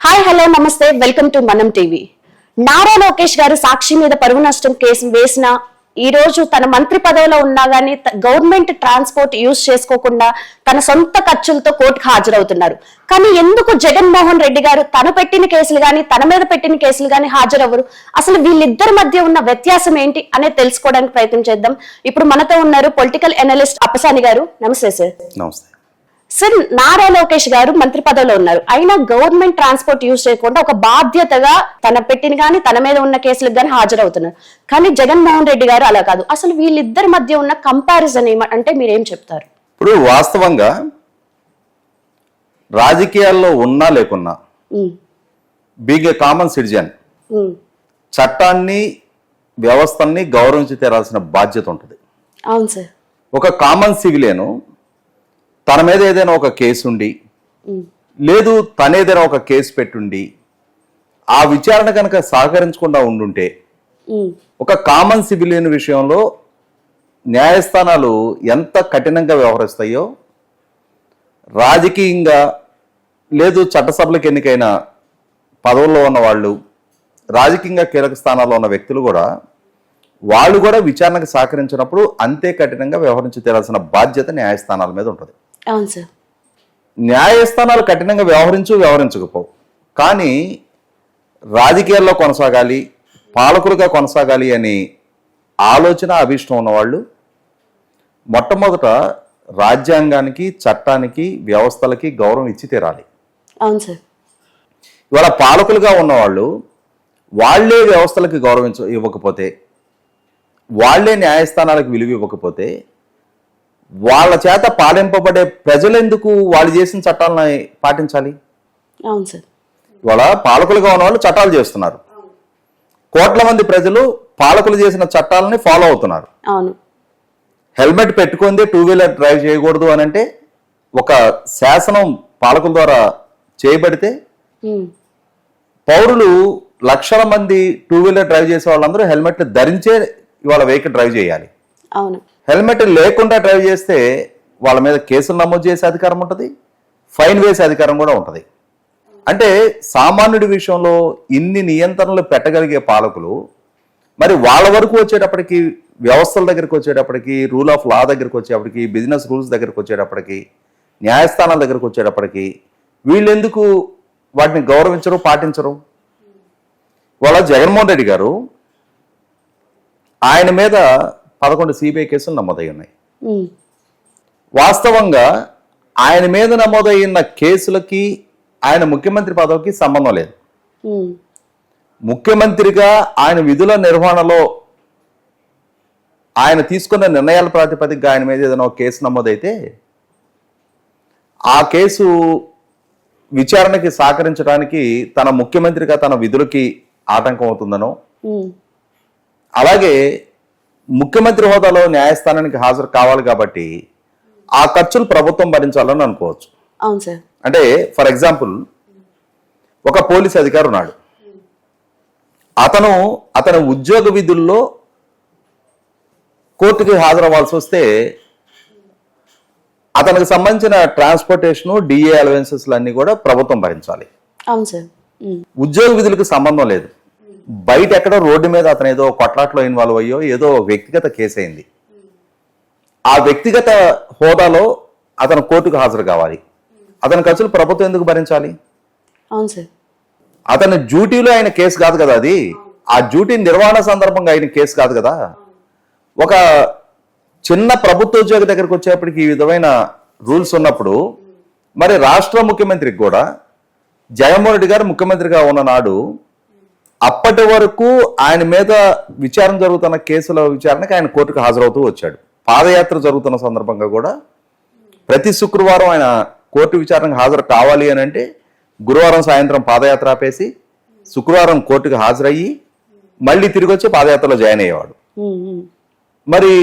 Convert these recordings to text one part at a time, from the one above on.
Hi hello నమస్తే welcome to మనం TV. Nara Lokesh గారు సాక్షి మీద పరువు నష్టం కేసు వేసిన ఈ రోజు తన మంత్రి పదవిలో ఉన్నా గానీ గవర్నమెంట్ ట్రాన్స్పోర్ట్ యూజ్ చేసుకోకుండా తన సొంత ఖర్చులతో కోర్టుకు హాజరవుతున్నారు. కానీ ఎందుకు జగన్మోహన్ రెడ్డి గారు తను పెట్టిన కేసులు గానీ తన మీద పెట్టిన కేసులు గానీ హాజరవ్వరు? అసలు వీళ్ళిద్దరి మధ్య ఉన్న వ్యత్యాసం ఏంటి అనేది తెలుసుకోవడానికి ప్రయత్నం చేద్దాం. ఇప్పుడు మనతో ఉన్నారు పొలిటికల్ అనలిస్ట్ అప్పసాని గారు. నమస్తే సార్. నమస్తే సార్, నారా లోకేష్ గారు మంత్రి పదవిలో ఉన్నారు, అయినా గవర్నమెంట్ ట్రాన్స్పోర్ట్ యూజ్ చేయకుండా ఒక బాధ్యతగా తన పెట్టిన గానీ తన మీద ఉన్న కేసులకు గానీ హాజరవుతున్నారు. కానీ జగన్మోహన్ రెడ్డి గారు అలా కాదు. అసలు వీళ్ళిద్దరి మధ్య ఉన్న కంపారిజన్ అంటే మీరేం చెప్తారు? ఇప్పుడు వాస్తవంగా రాజకీయాల్లో ఉన్నా లేకున్నా బీయింగ్ ఏ కామన్ సిటిజన్ చట్టాన్ని వ్యవస్థల్ని గౌరవించి తీరాల్సిన బాధ్యత ఉంటుంది. అవును సార్. ఒక కామన్ సివిలియన్ తన మీద ఏదైనా ఒక కేసు ఉండి లేదు తనేదైనా ఒక కేసు పెట్టుండి ఆ విచారణ కనుక సహకరించకుండా ఉండుంటే ఒక కామన్ సివిలియన్ విషయంలో న్యాయస్థానాలు ఎంత కఠినంగా వ్యవహరిస్తాయో రాజకీయంగా లేదు చట్టసభలకు ఎన్నికైన పదవుల్లో ఉన్న వాళ్ళు రాజకీయంగా కీలక స్థానాల్లో ఉన్న వ్యక్తులు కూడా వాళ్ళు కూడా విచారణకు సహకరించినప్పుడు అంతే కఠినంగా వ్యవహరించి తీరాల్సిన బాధ్యత న్యాయస్థానాల మీద ఉంటుంది. అవును సార్. న్యాయస్థానాలు కఠినంగా వ్యవహరించకపోవు, కానీ రాజకీయాల్లో కొనసాగాలి, పాలకులుగా కొనసాగాలి అని ఆలోచన అభిష్టం ఉన్నవాళ్ళు మొట్టమొదట రాజ్యాంగానికి చట్టానికి వ్యవస్థలకి గౌరవం ఇచ్చి తీరాలి. అవును సార్. ఇవాళ పాలకులుగా ఉన్నవాళ్ళు వాళ్లే వ్యవస్థలకు ఇవ్వకపోతే, వాళ్లే న్యాయస్థానాలకు విలువ ఇవ్వకపోతే వాళ్ళ చేత పాలింపబడే ప్రజలెందుకు వాళ్ళు చేసిన చట్టాలను పాటించాలి? అవును సార్. ఇవాళ పాలకులుగా ఉన్న వాళ్ళు చట్టాలు చేస్తున్నారు, కోట్ల మంది ప్రజలు పాలకులు చేసిన చట్టాలని ఫాలో అవుతున్నారు. అవును. హెల్మెట్ పెట్టుకుందే 2-వీలర్ డ్రైవ్ చేయకూడదు అని అంటే ఒక శాసనం పాలకుల ద్వారా చేయబడితే పౌరులు లక్షల మంది 2-వీలర్ డ్రైవ్ చేసే వాళ్ళందరూ హెల్మెట్లు ధరించే ఇవాళ వెహికల్ డ్రైవ్ చేయాలి. అవును. హెల్మెట్ లేకుండా డ్రైవ్ చేస్తే వాళ్ళ మీద కేసులు నమోదు చేసే అధికారం ఉంటుంది, ఫైన్ వేసే అధికారం కూడా ఉంటుంది. అంటే సామాన్యుడి విషయంలో ఇన్ని నియంత్రణలు పెట్టగలిగే పాలకులు మరి వాళ్ళ వరకు వచ్చేటప్పటికి, వ్యవస్థల దగ్గరికి వచ్చేటప్పటికి, రూల్ ఆఫ్ లా దగ్గరికి వచ్చేటప్పటికి, బిజినెస్ రూల్స్ దగ్గరికి వచ్చేటప్పటికి, న్యాయస్థానాల దగ్గరికి వచ్చేటప్పటికి వీళ్ళెందుకు వాటిని గౌరవించరు, పాటించరు? వాళ్ళ జగన్మోహన్ రెడ్డి గారు ఆయన మీద 11 సిబిఐ కేసులు నమోదై ఉన్నాయి. వాస్తవంగా ఆయన మీద నమోదైన కేసులకి ఆయన ముఖ్యమంత్రి పదవికి సంబంధం లేదు. ముఖ్యమంత్రిగా ఆయన విధుల నిర్వహణలో ఆయన తీసుకున్న నిర్ణయాల ప్రాతిపదికగా ఆయన మీద ఏదైనా ఒక కేసు నమోదైతే ఆ కేసు విచారణకి సహకరించడానికి తన ముఖ్యమంత్రిగా తన విధులకి ఆటంకం అవుతుందనో, అలాగే ముఖ్యమంత్రి హోదాలో న్యాయస్థానానికి హాజరు కావాలి కాబట్టి ఆ ఖర్చులు ప్రభుత్వం భరించాలని అనుకోవచ్చు. అవును సార్. అంటే ఫర్ ఎగ్జాంపుల్ ఒక పోలీస్ అధికారి ఉన్నాడు, అతను ఉద్యోగ విధుల్లో కోర్టుకి హాజరవ్వాల్సి వస్తే అతనికి సంబంధించిన ట్రాన్స్పోర్టేషన్, డిఏ అలవెన్సెస్ అన్ని కూడా ప్రభుత్వం భరించాలి. అవును సార్. ఉద్యోగ విధులకు సంబంధం లేదు, బయట ఎక్కడో రోడ్డు మీద అతను ఏదో కొట్లాట్లో ఇన్వాల్వ్ అయ్యో ఏదో వ్యక్తిగత కేసు అయింది, ఆ వ్యక్తిగత హోదాలో అతను కోర్టుకు హాజరు కావాలి, అతని ఖర్చులు ప్రభుత్వం ఎందుకు భరించాలి? అవును సార్. అతని డ్యూటీలో ఆయన కేసు కాదు కదా, అది ఆ డ్యూటీ నిర్వహణ సందర్భంగా ఆయన కేసు కాదు కదా. ఒక చిన్న ప్రభుత్వ ఉద్యోగి దగ్గరికి వచ్చేప్పటికి ఈ విధమైన రూల్స్ ఉన్నప్పుడు మరి రాష్ట్ర ముఖ్యమంత్రికి కూడా జగన్మోహన్ రెడ్డి గారు ముఖ్యమంత్రిగా ఉన్న నాడు అప్పటి వరకు ఆయన మీద విచారణ జరుగుతున్న కేసుల విచారణకి ఆయన కోర్టుకు హాజరవుతూ వచ్చాడు. పాదయాత్ర జరుగుతున్న సందర్భంగా కూడా ప్రతి శుక్రవారం ఆయన కోర్టు విచారణకు హాజరు కావాలి అని అంటే గురువారం సాయంత్రం పాదయాత్ర ఆపేసి శుక్రవారం కోర్టుకు హాజరయ్యి మళ్ళీ తిరిగి వచ్చి పాదయాత్రలో జాయిన్ అయ్యేవాడు. మరి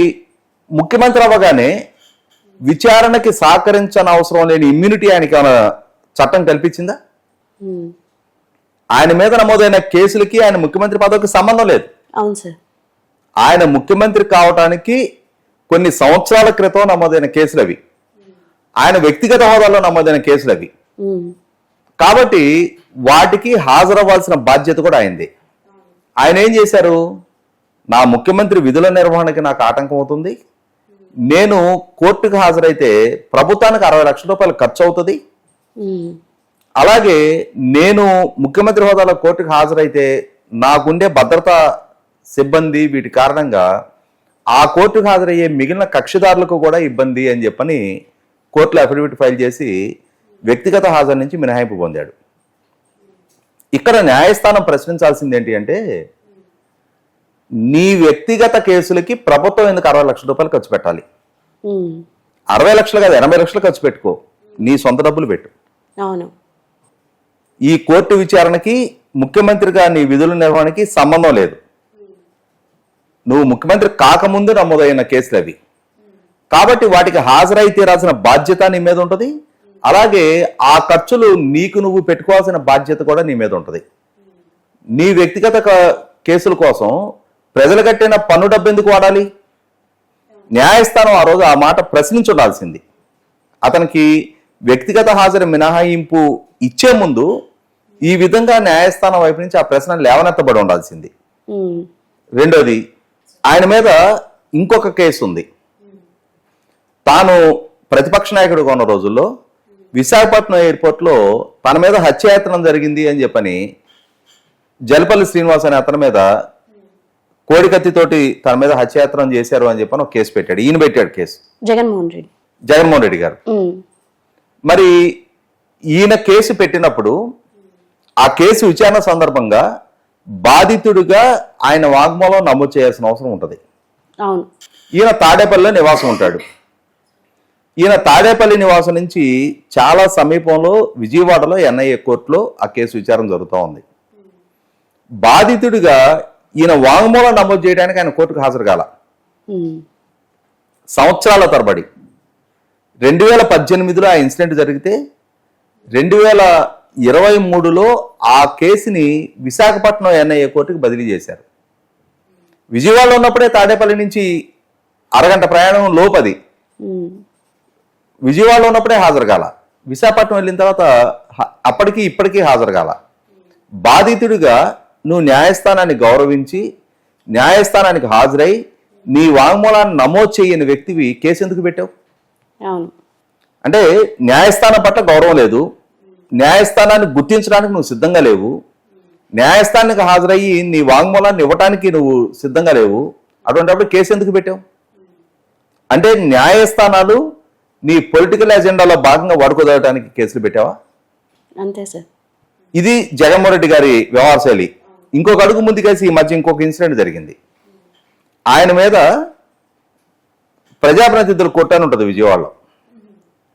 ముఖ్యమంత్రి అవ్వగానే విచారణకి సహకరించని అవసరం లేని ఇమ్యూనిటీ ఆయనకి ఏమైనా చట్టం కల్పించిందా? ఆయన మీద నమోదైన కేసులకి ఆయన ముఖ్యమంత్రి పదవికి సంబంధం లేదు. అవును సార్. ఆయన ముఖ్యమంత్రి కావటానికి కొన్ని సంవత్సరాల క్రితం నమోదైన కేసులు అవి, ఆయన వ్యక్తిగత హోదాలో నమోదైన కేసులు అవి. కాబట్టి వాటికి హాజరవ్వాల్సిన బాధ్యత కూడా ఆయనది. ఆయన ఏం చేశారు, నా ముఖ్యమంత్రి విధుల నిర్వహణకి నాకు ఆటంకం అవుతుంది, నేను కోర్టుకు హాజరైతే ప్రభుత్వానికి 60 లక్షల రూపాయలు ఖర్చు అవుతుంది, అలాగే నేను ముఖ్యమంత్రి హోదాలో కోర్టుకు హాజరైతే నాకుండే భద్రతా సిబ్బంది వీటి కారణంగా ఆ కోర్టుకు హాజరయ్యే మిగిలిన కక్షిదారులకు కూడా ఇబ్బంది అని చెప్పని కోర్టులో అఫిడవిట్ ఫైల్ చేసి వ్యక్తిగత హాజరు నుంచి మినహాయింపు పొందాడు. ఇక్కడ న్యాయస్థానం ప్రశ్నించాల్సింది ఏంటి అంటే, నీ వ్యక్తిగత కేసులకి ప్రభుత్వం ఎందుకు 60 లక్షల రూపాయలు ఖర్చు పెట్టాలి? 60 లక్షలు కాదు, 80 లక్షలు ఖర్చు పెట్టుకో, నీ సొంత డబ్బులు పెట్టు. అవును. ఈ కోర్టు విచారణకి ముఖ్యమంత్రిగా నీ విధుల నిర్వహణకి సంబంధం లేదు. నువ్వు ముఖ్యమంత్రి కాకముందు నమోదైన కేసులు అవి, కాబట్టి వాటికి హాజరై తీరాల్సిన బాధ్యత నీ మీద ఉంటుంది. అలాగే ఆ ఖర్చులు నీకు నువ్వు పెట్టుకోవాల్సిన బాధ్యత కూడా నీ మీద ఉంటుంది. నీ వ్యక్తిగత కేసుల కోసం ప్రజలు కట్టిన పన్ను డబ్బు ఎందుకు వాడాలి? న్యాయస్థానం ఆ రోజు ఆ మాట ప్రశ్నించుండాల్సింది. అతనికి వ్యక్తిగత హాజరు మినహాయింపు ఇచ్చే ముందు ఈ విధంగా న్యాయస్థానం వైపు నుంచి ఆ ప్రశ్న లేవనెత్తబడి ఉండాల్సింది. రెండోది, ఆయన మీద ఇంకొక కేసు ఉంది. తాను ప్రతిపక్ష నాయకుడిగా ఉన్న రోజుల్లో విశాఖపట్నం ఎయిర్పోర్ట్లో తన మీద హత్యాయత్నం జరిగింది అని చెప్పని జలపల్లి శ్రీనివాస్ అనే అతని మీద కోడికత్తితోటి తన మీద హత్యాయత్నం చేశారు అని చెప్పని ఒక కేసు పెట్టాడు. ఈయన పెట్టాడు కేసు, జగన్మోహన్ రెడ్డి గారు. మరి ఈయన కేసు పెట్టినప్పుడు ఆ కేసు విచారణ సందర్భంగా బాధితుడిగా ఆయన వాగ్మూలం నమోదు చేయాల్సిన అవసరం ఉంటుంది. ఈయన తాడేపల్లిలో నివాసం ఉంటాడు. ఈయన తాడేపల్లి నివాసం నుంచి చాలా సమీపంలో విజయవాడలో ఎన్ఐఏ కోర్టులో ఆ కేసు విచారణ జరుగుతూ ఉంది. బాధితుడిగా ఈయన వాంగ్మూలం నమోదు చేయడానికి ఆయన కోర్టుకు హాజరు కాల. సంవత్సరాల తరబడి 2018లో ఆ ఇన్సిడెంట్ జరిగితే 2023లో ఆ కేసుని విశాఖపట్నం ఎన్ఐఏ కోర్టుకు బదిలీ చేశారు. విజయవాడలో ఉన్నప్పుడే తాడేపల్లి నుంచి అరగంట ప్రయాణం లోపది. విజయవాడలో ఉన్నప్పుడే హాజరు కాల. విశాఖపట్నం వెళ్ళిన తర్వాత అప్పటికి ఇప్పటికీ హాజరు కాల. బాధితుడిగా నువ్వు న్యాయస్థానాన్ని గౌరవించి న్యాయస్థానానికి హాజరై నీ వాంగ్మూలాన్ని నమోదు చేయని వ్యక్తివి కేసు ఎందుకు పెట్టావు? అంటే న్యాయస్థానం పట్ల గౌరవం లేదు, న్యాయస్థానాన్ని గుర్తించడానికి నువ్వు సిద్ధంగా లేవు, న్యాయస్థానానికి హాజరయ్యి నీ వాంగ్మూలాన్ని ఇవ్వడానికి నువ్వు సిద్ధంగా లేవు. అటువంటిప్పుడు కేసు ఎందుకు పెట్టావు? అంటే న్యాయస్థానాలు నీ పొలిటికల్ ఎజెండాలో భాగంగా వాడుకోదడానికి కేసులు పెట్టావా? అంతే సార్. ఇది జగన్మోహన్ రెడ్డి గారి వ్యవహార శైలి. ఇంకొక అడుగు ముందుకేసి ఈ మధ్య ఇంకొక ఇన్సిడెంట్ జరిగింది. ఆయన మీద ప్రజాప్రతినిధుల కోర్టు అని ఉంటుంది విజయవాడలో.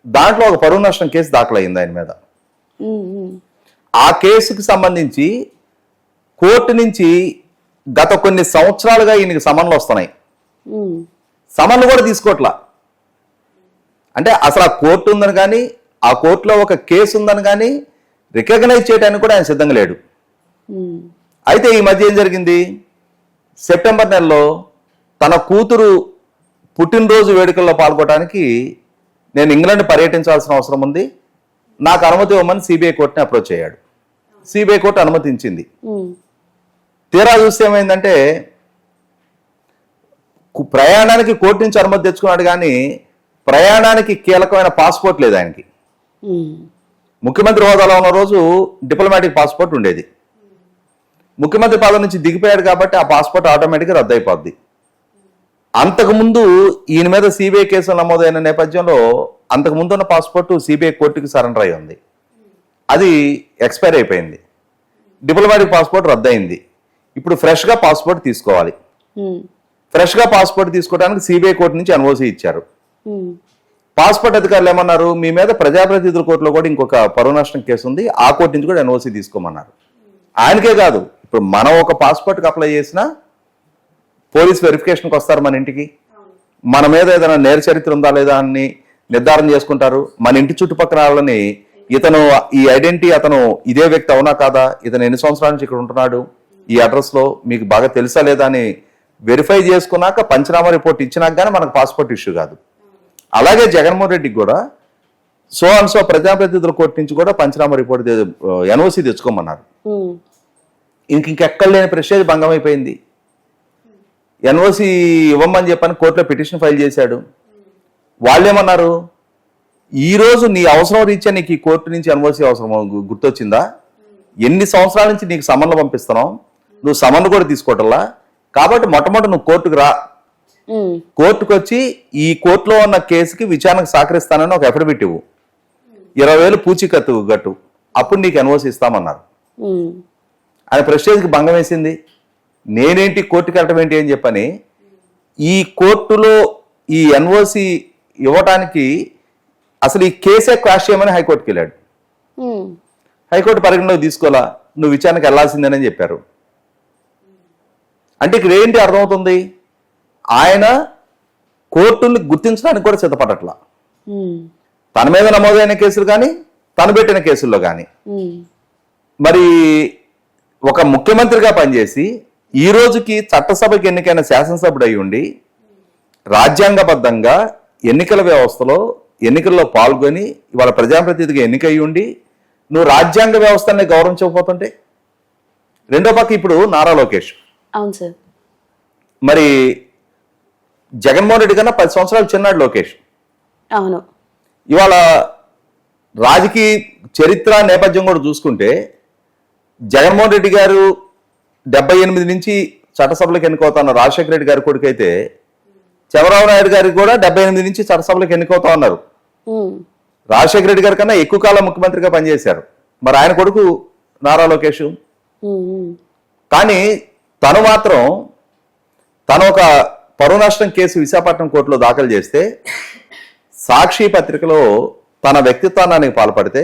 దాంట్లో ఒక పరువు నష్టం కేసు దాఖలైంది ఆయన మీద. ఆ కేసుకు సంబంధించి కోర్టు నుంచి గత కొన్ని సంవత్సరాలుగా ఈయనకి సమన్లు వస్తున్నాయి. సమన్లు కూడా తీసుకోవట్లా. అంటే అసలు ఆ కోర్టు ఉందని కానీ ఆ కోర్టులో ఒక కేసు ఉందని కానీ రికగ్నైజ్ చేయడానికి కూడా ఆయన సిద్ధంగా లేడు. అయితే ఈ మధ్య ఏం జరిగింది, సెప్టెంబర్ నెలలో తన కూతురు పుట్టినరోజు వేడుకల్లో పాల్గొనడానికి నేను ఇంగ్లాండ్ పర్యటించాల్సిన అవసరం ఉంది, నాకు అనుమతి ఇవ్వమని సిబిఐ కోర్టుని అప్రోచ్ అయ్యాడు. సిబిఐ కోర్టు అనుమతించింది. తీరా చూస్తే ఏమైందంటే ప్రయాణానికి కోర్టు నుంచి అనుమతి తెచ్చుకున్నాడు కానీ ప్రయాణానికి కీలకమైన పాస్పోర్ట్ లేదు ఆయనకి. ముఖ్యమంత్రి హోదాలో ఉన్న రోజు డిప్లొమాటిక్ పాస్పోర్ట్ ఉండేది. ముఖ్యమంత్రి పదవి నుంచి దిగిపోయాడు కాబట్టి ఆ పాస్పోర్ట్ ఆటోమేటిక్గా రద్దు అయిపోద్ది. అంతకుముందు ఈయన మీద సిబిఐ కేసులు నమోదైన నేపథ్యంలో అంతకుముందు ఉన్న పాస్పోర్టు సిబిఐ కోర్టుకి సరెండర్ అయి ఉంది. అది ఎక్స్పైర్ అయిపోయింది. డిప్లొమాటిక్ పాస్పోర్ట్ రద్దు అయింది. ఇప్పుడు ఫ్రెష్గా పాస్పోర్ట్ తీసుకోవాలి. ఫ్రెష్గా పాస్పోర్ట్ తీసుకోవడానికి సిబిఐ కోర్టు నుంచి ఎన్ఓసి ఇచ్చారు. పాస్పోర్ట్ అధికారులు ఏమన్నారు, మీ మీద ప్రజాప్రతినిధుల కోర్టులో కూడా ఇంకొక పరువు నష్టం కేసు ఉంది, ఆ కోర్టు నుంచి కూడా ఎన్ఓసి తీసుకోమన్నారు. ఆయనకే కాదు, ఇప్పుడు మనం ఒక పాస్పోర్ట్కి అప్లై చేసినా పోలీస్ వెరిఫికేషన్కి వస్తారు మన ఇంటికి. మన మీద ఏదైనా నేర చరిత్ర ఉందా లేదా అని నిర్ధారణ చేసుకుంటారు. మన ఇంటి చుట్టుపక్కల వాళ్ళని ఇతను ఈ ఐడెంటిటీ అతను ఇదే వ్యక్తి అవునా కాదా, ఇతను ఎన్ని సంవత్సరాల నుంచి ఇక్కడ ఉంటున్నాడు, ఈ అడ్రస్లో మీకు బాగా తెలుసా లేదా అని వెరిఫై చేసుకున్నాక పంచనామా రిపోర్ట్ ఇచ్చినాక కానీ మనకు పాస్పోర్ట్ ఇష్యూ కాదు. అలాగే జగన్మోహన్ రెడ్డికి కూడా సో అండ్ సో ప్రజాప్రతినిధుల కోర్టు నుంచి కూడా పంచనామా రిపోర్ట్ ఎన్ఓసి తెచ్చుకోమన్నారు. ఇంకెక్కడ లేని ప్రెస్టేజ్ భంగం అయిపోయింది. ఎన్ఓసి ఇవ్వమని చెప్పని కోర్టులో పిటిషన్ ఫైల్ చేశాడు. వాళ్ళేమన్నారు, ఈ రోజు నీ అవసరం రీత్యా నీకు ఈ కోర్టు నుంచి ఎన్ఓసి అవసరం గుర్తొచ్చిందా? ఎన్ని సంవత్సరాల నుంచి నీకు సమన్లు పంపిస్తున్నావు, నువ్వు సమన్లు కూడా తీసుకోవటంలా, కాబట్టి మొట్టమొదటి నువ్వు కోర్టుకు రా, కోర్టుకు వచ్చి ఈ కోర్టులో ఉన్న కేసుకి విచారణకు సహకరిస్తానని ఒక అఫిడవిట్ ఇవ్వు, 20,000 పూచీకత్తు గట్టు, అప్పుడు నీకు ఎన్ఓసి ఇస్తామన్నారు. ఆయన ప్రెస్టేజ్కి భంగం వేసింది. నేనేంటి కోర్టుకి వెళ్ళటం ఏంటి అని చెప్పని ఈ కోర్టులో ఈ ఎన్ఓసి ఇవ్వటానికి అసలు ఈ కేసే క్వాష్ చేయమని హైకోర్టుకి వెళ్ళాడు. హైకోర్టు పరిగణలోకి తీసుకోవాలా, నువ్వు విచారణకు వెళ్లాల్సిందేనని చెప్పారు. అంటే ఇక్కడ ఏంటి అర్థమవుతుంది, ఆయన కోర్టుని గుర్తించడానికి కూడా సిద్ధపడట్లా. తన మీద నమోదైన కేసులు కానీ తను పెట్టిన కేసుల్లో కానీ. మరి ఒక ముఖ్యమంత్రిగా పనిచేసి ఈ రోజుకి చట్టసభకి ఎన్నికైన శాసనసభ్యుడు అయి ఉండి రాజ్యాంగబద్ధంగా ఎన్నికల వ్యవస్థలో ఎన్నికల్లో పాల్గొని ఇవాళ ప్రజాప్రతినిధిగా ఎన్నికయ్యి ఉండి నువ్వు రాజ్యాంగ వ్యవస్థని గౌరవించకపోతుంటే, రెండో పక్క ఇప్పుడు నారా లోకేష్, అవును సార్, మరి జగన్మోహన్ రెడ్డి కన్నా 10 సంవత్సరాలు చిన్నాడు లోకేష్. అవును, ఇవాళ రాజకీయ చరిత్ర నేపథ్యం కూడా చూసుకుంటే జగన్మోహన్ రెడ్డి గారు 78 నుంచి చట్టసభలకు ఎన్నికవుతున్న రాజశేఖర రెడ్డి గారి కొడుకు అయితే చంద్రబాబు నాయుడు గారికి కూడా 78 నుంచి చట్టసభలకు ఎన్నికవుతా ఉన్నారు. రాజశేఖర రెడ్డి గారి కన్నా ఎక్కువ కాలం ముఖ్యమంత్రిగా పనిచేశారు మరి ఆయన కొడుకు నారా లోకేష్. కానీ తను మాత్రం తను ఒక పరువు నష్టం కేసు విశాఖపట్నం కోర్టులో దాఖలు చేస్తే సాక్షి పత్రికలో తన వ్యక్తిత్వానికి పాల్పడితే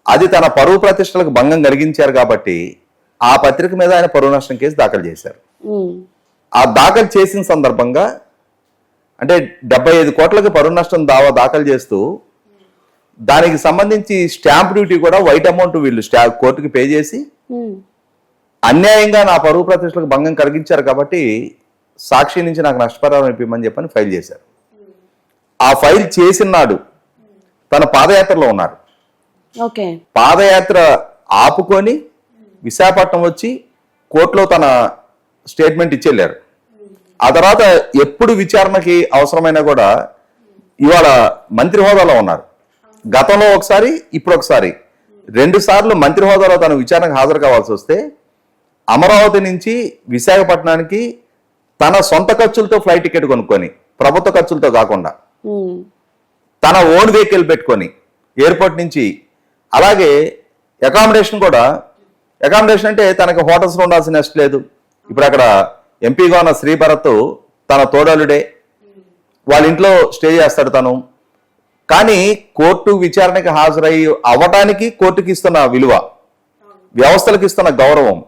అది తన పరువు ప్రతిష్టలకు భంగం కలిగించారు కాబట్టి ఆ పత్రిక మీద ఆయన పరువు నష్టం కేసు దాఖలు చేశారు. ఆ దాఖలు చేసిన సందర్భంగా అంటే 75 కోట్లకి పరువు నష్టం దావా దాఖలు చేస్తూ దానికి సంబంధించి స్టాంప్ డ్యూటీ కూడా వైట్ అమౌంట్ వీళ్ళు కోర్టుకి పే చేసి అన్యాయంగా నా పరువు ప్రతిష్టలకు భంగం కలిగించారు కాబట్టి సాక్షి నుంచి నాకు నష్టపరిహారం ఇవ్వమని చెప్పని ఫైల్ చేశారు. ఆ ఫైల్ చేసిన నాడు తన పాదయాత్రలో ఉన్నారు. పాదయాత్ర ఆపుకొని విశాఖపట్నం వచ్చి కోర్టులో తన స్టేట్మెంట్ ఇచ్చెళ్ళారు. ఆ తర్వాత ఎప్పుడు విచారణకి అవసరమైనా కూడా ఇవాళ మంత్రి హోదాలో ఉన్నారు. గతంలో ఒకసారి ఇప్పుడు ఒకసారి 2 సార్లు మంత్రి హోదాలో తను విచారణకు హాజరు కావాల్సి వస్తే అమరావతి నుంచి విశాఖపట్నానికి తన సొంత ఖర్చులతో ఫ్లైట్ టికెట్ కొనుక్కొని, ప్రభుత్వ ఖర్చులతో కాకుండా తన ఓన్ వెహికల్ పెట్టుకొని ఎయిర్పోర్ట్ నుంచి, అలాగే అకామిడేషన్ కూడా, అకామిడేషన్ అంటే తనకి హోటల్స్లో ఉండాల్సిన నెక్స్ట్ లేదు. ఇప్పుడు అక్కడ ఎంపీగా ఉన్న శ్రీభరత్ తన తోడలుడే, వాళ్ళ ఇంట్లో స్టే చేస్తాడు తను. కానీ కోర్టు విచారణకి హాజరై అవ్వటానికి కోర్టుకి ఇస్తున్న విలువ, వ్యవస్థలకు ఇస్తున్న గౌరవం,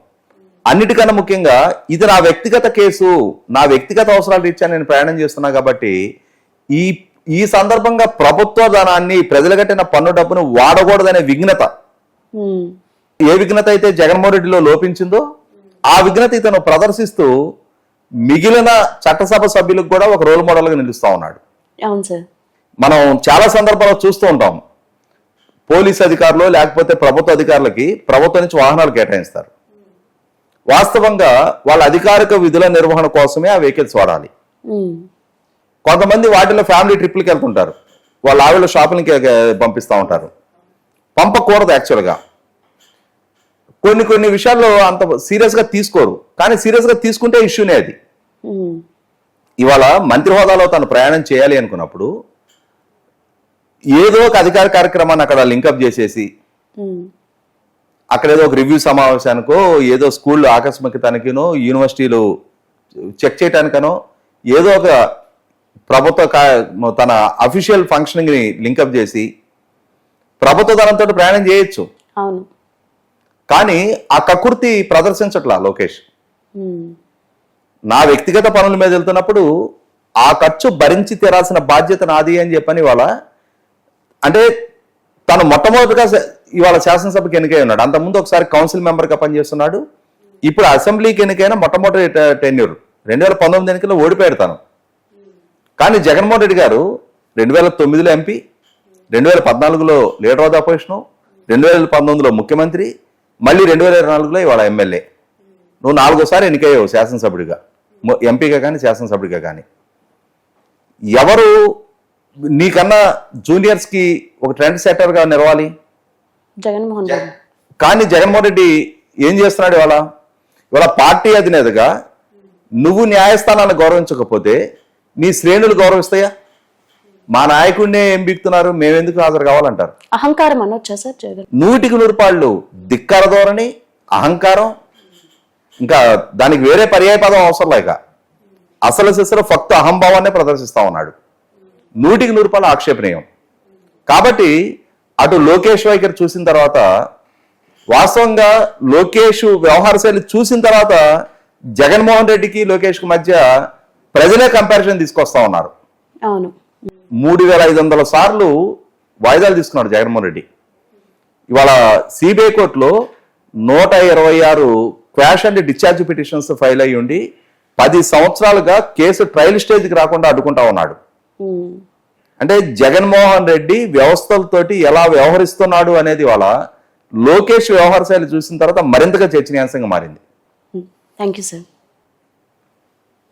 అన్నిటికన్నా ముఖ్యంగా ఇది నా వ్యక్తిగత కేసు, నా వ్యక్తిగత అవసరాలు రీత్యా నేను ప్రయాణం చేస్తున్నా కాబట్టి ఈ సందర్భంగా ప్రభుత్వ ధనాన్ని, ప్రజలు కట్టిన పన్ను డబ్బును వాడకూడదనే విఘ్నత, ఏ విఘ్నత అయితే జగన్మోహన్ రెడ్డిలో లోపించిందో ఆ విఘ్నత ఇతను ప్రదర్శిస్తూ మిగిలిన చట్టసభ సభ్యులకు కూడా ఒక రోల్ మోడల్గా నిలుస్తా ఉన్నాడు. మనం చాలా సందర్భాల్లో చూస్తూ ఉంటాం, పోలీస్ అధికారులు లేకపోతే ప్రభుత్వ అధికారులకి ప్రభుత్వం నుంచి వాహనాలు కేటాయిస్తారు. వాస్తవంగా వాళ్ళ అధికారిక విధుల నిర్వహణ కోసమే ఆ వెహికల్స్ వాడాలి. కొంతమంది వాటిలో ఫ్యామిలీ ట్రిప్లకి వెళ్తుంటారు, వాళ్ళ ఆవిడ షాపింగ్కి పంపిస్తూ ఉంటారు. పంపకూడదు యాక్చువల్గా. కొన్ని విషయాల్లో అంత సీరియస్గా తీసుకోరు, కానీ సీరియస్గా తీసుకుంటే ఇష్యూనే అది. ఇవాళ మంత్రి హోదాలో తను ప్రయాణం చేయాలి అనుకున్నప్పుడు ఏదో ఒక అధికార కార్యక్రమాన్ని అక్కడ లింకప్ చేసేసి అక్కడ ఏదో ఒక రివ్యూ సమావేశానికో, ఏదో స్కూల్ ఆకస్మిక తనిఖీనో, యూనివర్సిటీలు చెక్ చేయడానికనో ఏదో ఒక ప్రభుత్వ తన అఫీషియల్ ఫంక్షనింగ్ ని లింకప్ చేసి ప్రభుత్వ ధనంతో ప్రయాణం చేయొచ్చు. కానీ ఆ కకుర్తి ప్రదర్శించట్లా లోకేష్. నా వ్యక్తిగత పనుల మీద వెళ్తున్నప్పుడు ఆ ఖర్చు భరించి తీరాల్సిన బాధ్యత నాది అని చెప్పని ఇవాళ, అంటే తను మొట్టమొదటిగా ఇవాళ శాసనసభకి ఎన్నికై ఉన్నాడు. అంతకుముందు ఒకసారి కౌన్సిల్ మెంబర్గా పనిచేస్తున్నాడు. ఇప్పుడు అసెంబ్లీకి ఎన్నికైన మొట్టమొదటి టెన్యూర్ 2019 ఎన్నికల్లో ఓడిపోయాడు తను. కానీ జగన్మోహన్ రెడ్డి గారు 2009లో ఎంపీ, 2014లో లీడర్ ఆఫ్ ద అపోజిషన్, 2019లో ముఖ్యమంత్రి, మళ్ళీ 2024లో ఇవాళ ఎమ్మెల్యే. నువ్వు 4సారి ఎన్నికయ్యావు శాసనసభ్యుడిగా, ఎంపీగా కానీ శాసనసభ్యుడిగా కానీ. ఎవరు నీకన్నా జూనియర్స్కి ఒక ట్రెండ్ సెట్టర్గా నిలవాలి? జగన్మోహన్ రెడ్డి. కానీ జగన్మోహన్ రెడ్డి ఏం చేస్తున్నాడు ఇవాళ పార్టీ అధినేతగా నువ్వు న్యాయస్థానాన్ని గౌరవించకపోతే నీ శ్రేణులు గౌరవిస్తాయా? మా నాయకుడినే ఏం బీక్తున్నారు, మేమెందుకు హాజరు కావాలంటారు. అహంకారం అనొచ్చా సార్ జగన్? 100% ధిక్కార ధోరణి, అహంకారం, ఇంకా దానికి వేరే పర్యాయ పదం అవసరం లేక అసలు సిసలు ఫక్తు అహంభావాన్ని ప్రదర్శిస్తా ఉన్నాడు. 100% ఆక్షేపణీయం. కాబట్టి అటు లోకేష్ వైఖరి చూసిన తర్వాత, వాస్తవంగా లోకేష్ వ్యవహార శైలి చూసిన తర్వాత జగన్మోహన్ రెడ్డికి లోకేష్కి మధ్య ప్రజలే కంపారిజన్ తీసుకొస్తా ఉన్నారు. అవును. 3500 సార్లు వాయిదాలు తీసుకున్నాడు జగన్మోహన్ రెడ్డి. ఇవాళ సిబిఐ కోర్టులో 126 quash and discharge petitions file అయ్యి ఉండి 10 సంవత్సరాలుగా కేసు ట్రయల్ స్టేజ్కి రాకుండా అడ్డుకుంటా ఉన్నాడు. అంటే జగన్మోహన్ రెడ్డి వ్యవస్థలతోటి ఎలా వ్యవహరిస్తున్నాడు అనేది వాళ్ళ లోకేష్ వ్యవహార శైలి చూసిన తర్వాత మరింతగా చర్చనీయాంశంగా మారింది. Thank you sir.